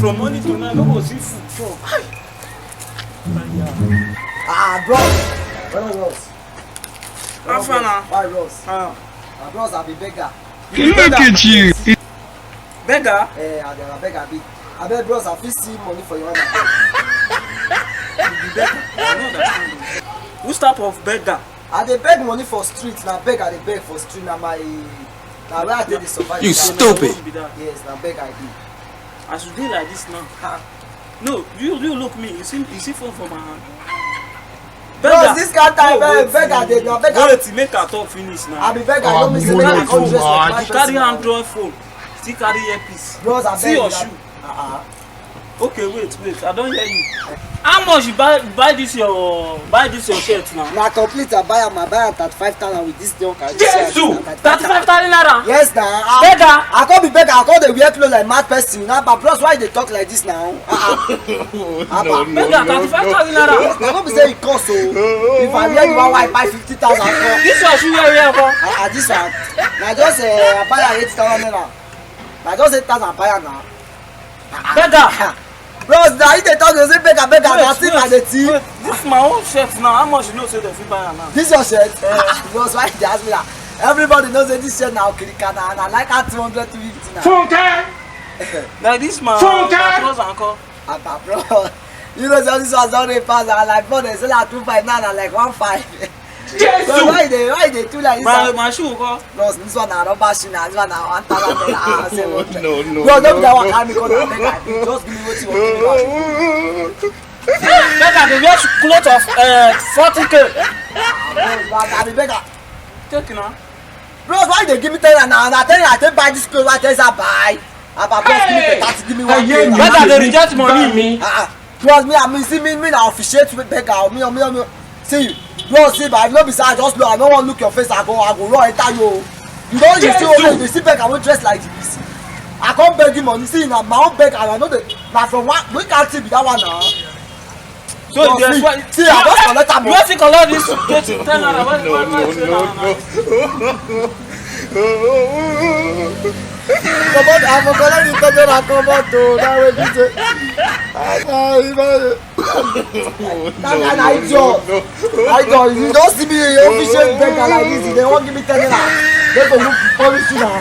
from morning to night, no go see food chop. Bros. Bros. How far now? Why bros? Bros, I be beggar. Look at you. Beggar? I be a beggar. I bet bros, I fit see money for your hand. You be beggar? I know that. Which type of beggar? I dey beg money for street. Now beg I dey beg for street. Now my where I take the survive. You stupid. Yes, now beg I do. As you dey like this now. No, you look me. You see phone for my hand. Bros, this kind of time, beggar dey now beggar. Wait, make I talk finish now. I be beggar. Don't miss me. I come dress like my You carry Android phone, still carry earpiece. Bros, I beg. See your shoe. Okay, wait. I don't hear you. How much you buy this your shirt now? Na complete I buy am 35,000 with this young guy. Jesus! 35,000 naira? Yes na. Beggar! I can't be beggar. I can't dey wear clothes like mad person. Now, but bros, why they talk like this now? Beggar, 35,000 naira. I don't be say it cost so. If I wear you one, why buy 50,000? This one shoe here for? This one. Na just I buy am 8,000 naira. Na just 8,000 I buy am now. Beggar! Bros, now if they talk, they say beggar. Na still na the tea. This my own shirt now. How much you know say they fit buy am now? This your shirt? Bros, why they ask me that? Everybody knows that this shirt now Kirika and I like at 200 to 50 now. Funke. Like this man. Close and call. Bro, you know this was only pass. I like bro, they sell at 2.5 now. I like 1.5. Jesus. Why they do like this? My shoe go. Bros, this one na rubber shoe na. This one na 1,000. No. Bro, don't be that one. I'm gonna beg. Just give me what you want. Beggar, they wear clothes of 40K. I be beggar. Take now. Bros, why they give me 10 now? I tell you, I take buy this clothes. Why tell you buy? Bros, give me 30. Give me 1K. Beggar, they reject money. Bros, me see me na officiate with beggar. Me. See you. Bro, see, but if no be say I just look, I don't want to look your face. I go run enter you. You don't you see only you see beg I won't dress like this. I can't beg you money. See, now my own beg and I know that. Now from one, we can't see be that one now. So see, I just collect that money. You want to collect this? Get 10 naira. Come on, I'm gonna collect the 10 naira. Come on, to now we be say. That guy na idiot. You don't see me official beggar like this. They won't give me 10 naira. They go look punish you now.